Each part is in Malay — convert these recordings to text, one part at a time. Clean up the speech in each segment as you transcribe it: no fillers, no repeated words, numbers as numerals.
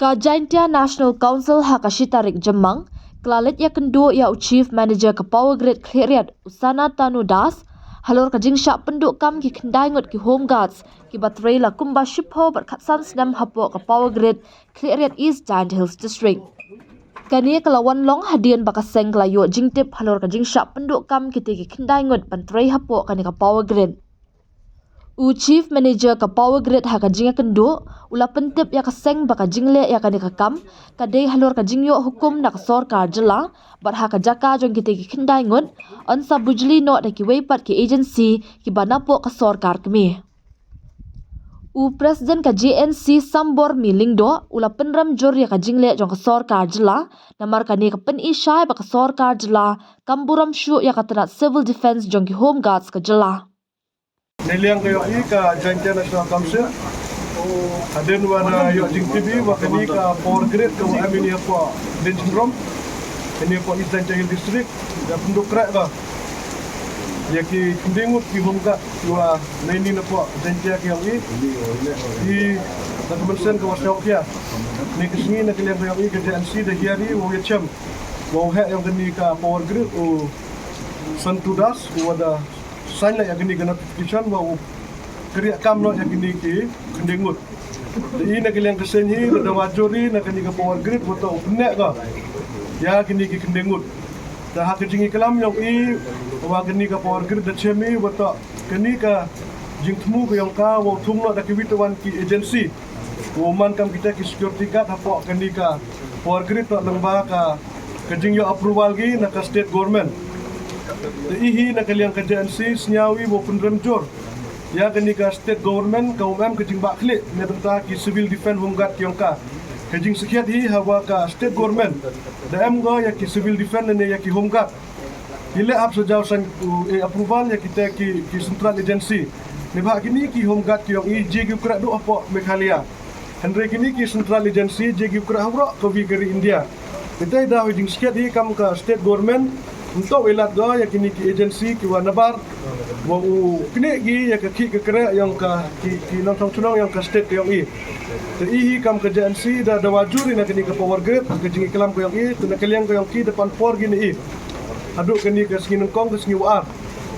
Ka Jaintia National Council Hakashitarik Jemang, Klalit ya kendo ya Chief Manager ke Power Grid Kheriat Usana Tanu Das, halor ka jingsyak penduk kam ki kendai ngot ki Home Guards, ki baterai la kumba shipho berkatsan senam hapo ke Power Grid Kheriat East Giant Hills District. Kani kelawan long hadian bakaseng kelayu jingtip halor ka jingsyak penduk kam ki tiki kendai ngot baterai hapo kani ka Power Grid. Chief Manager ke Power Grid haka jinga kendo ula pentip ya kaseng baka jingle ya kani kakam kadai halor ka jingyo hukum nak sorkar jela bat haka jaka jong kiti ki kendai ngut ansa bujli no da ki weipat ki agency ki banapo ka sorkar kemi. Presiden ka JNC Sambor Milingdo ula penram jor ya ka jingle jong ka sorkar jela namar kani ka pen isyai baka sorkar jela kamburam syu ya ka tenat civil defense jong ki Home Guards ka jela. Niliang kayo ka Jaintia National Council aden wana yo jing TV wakani ka Power Grid ka amin ya po den syndrome ini po East Giant Hills District da penduk krak ka ya ki kendingut ki Home wa nini na po Jaintia kayo di dokumensen ka wasok ya ni kesini na kiliang kayo ka JNC da hiari wo yacham wo he yang kini ka Power Grid o santudas wada sign yang gini ke notification bahwa kerja kamno yang gini ki kendengut. Jadi nak kalian kesenyi ada wajuri nak gini ke Power Grid atau benek ka. Ya gini ki kendengut. Dah hak jingi kelam yang wa gini ke Power Grid da chemi atau gini ke jingtmu ke yang ka wa thumno da kiwitawan ki agency. Woman kam kita ki security guard apa gini ke Power Grid tak lembah ka jingyo approval gi nak state government. Ihi nak kalian ke JNC senyawi maupun remjor ya kini ke state government ka umam ke jing baklik ne benta ki civil defense Home Guard yongka ke jing sekiat hi hawa ka state government da am go ya ki civil defense ne ya ki Home Guard ile ap sejauh san approval ya kita ki central agency ne ba kini ki Home Guard ki yong i jig ukra do apa Meghalaya andre kini ki central agency jig ukra hawro ko vigari India kita dah jing sekiat hi kam ka state government untuk wilayah go ya kini ki agency ki wanabar mau kini gi ya ki kere yang ka ki nong tunong yang ka state yang i ihi kam ke JNC da wajuri na kini ke Power Grid ke jingi kelam ko yang i tuna kaliang ko yang ki depan for gini i aduk kini ke singin kong ke singi war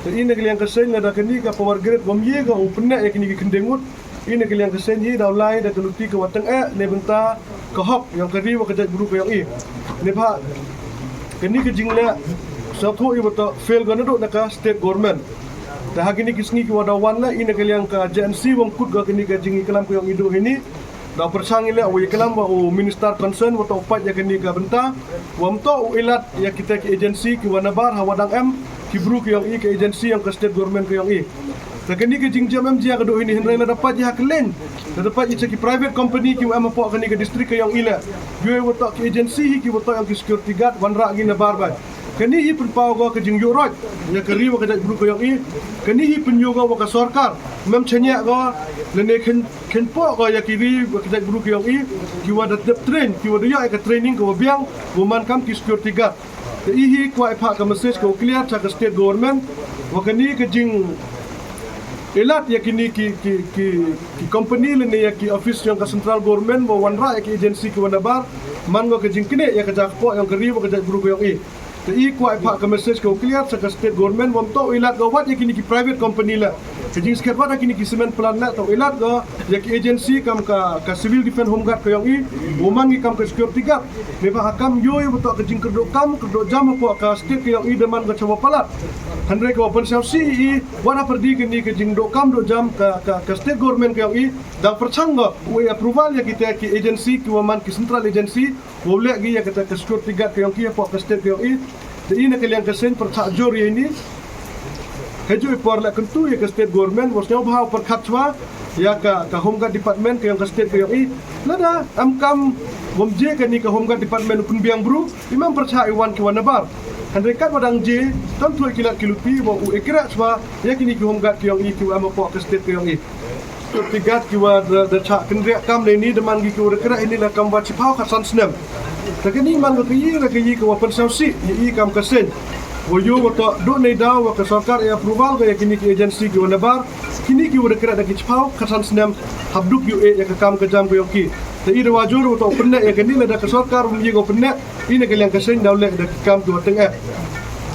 ini kaliang ke sen da kini ke Power Grid bom ye go upna ya kini ki kendengut ini kaliang ke sen hi da ulai da keluti ke wateng ne benta ke hop yang keri wa ke jat guru ko yang i ne ba kini ke jingle satu ibu tu fail gana dok nak state government. Dah kini kisni ki wadawan lah ini kalian ke JNC wong kut ga kini ke jingi kelam ko yang hidup ini. Dah persang ile awi kelam ba minister concern atau upat ya kini ke benta. Wam to ilat ya kita ke agency ki wanabar hawadang m ki bru ki yang i ke agency yang ke state government ko yang i. Dah kini ke jing jam MJ ka dok ini hendrai la dapat ya kelen. Dah dapat ya ki private company ki am po kini ke district ke yang ila. Gue wato ki agency ki wato yang ki security guard wanra gi na barba. Kini hi penpau go ke jing yorot ya keri wa kadai guru ko yang i kini hi penyo go ka sarkar mem chanya go lene ken po go ya kiri wa kadai guru ko yang i ki wa da train ki wa ya ka training ko biang woman kam ki security guard te hi kwa pa ka message ko clear cha ka state government wa kini ke jing elat ya kini ki company lene ya ki office yang ka central government wa wanra ya ki agency ki wanabar man go ke jing kini ya ka jakpo yang keri wa kadai guru ko yang i Jadi kuat pak ke message kau clear sekat state government wam tau ilat kau wat kini ki private company lah. Kejing sekat wat kini ki semen plan lah tau ilat kau ya ki agency kam ka civil defense Home Guard kau yang i woman ki kam ka security guard. Meba hakam yo betul kejing kerdo kam kerdo jam apa ka state kau yang i deman ka cawa palat. Handre kau open source i wana perdi kini kejing do kam do jam ka state government kau yang i dah percangga we approval ya kita ki agency ki woman ki central agency boleh gi ya kita ke security guard kau yang ki apa ka state kau yang i jadi nak kalian kesen percakjur ini, haju ipor lah kentu ya ke state government, wasnya bahau perkatwa ya ke Home Guard Department ke yang ke state ke yang i, lada amkam bomje ke ni ke Home Guard Department pun biang bru, imam percaya iwan ke wanabar, hendekat wadang je, tentu ikilat kilupi, bawa ikirat swa, ya kini ke Home Guard ke yang i ke amapok ke state ke yang i. Tiga kiwa dercak kendriak kam ni deman gi kiwa dekerak inilah kam buat cipau kasan senam. Tapi ni man ke yi ke wapen sausi yi kam kesen. Woyo wato do nei da wa ke sarkar ya approval ke kini ki agency ki wanabar kini ki dekerak da ki cipau kasan senam habduk yu ya ke kam ke jam ko yoki. Tapi ida wajur untuk penek ya kini ada kesokar menjigo penek ini kalian keseng daulek ada kam dua tengah.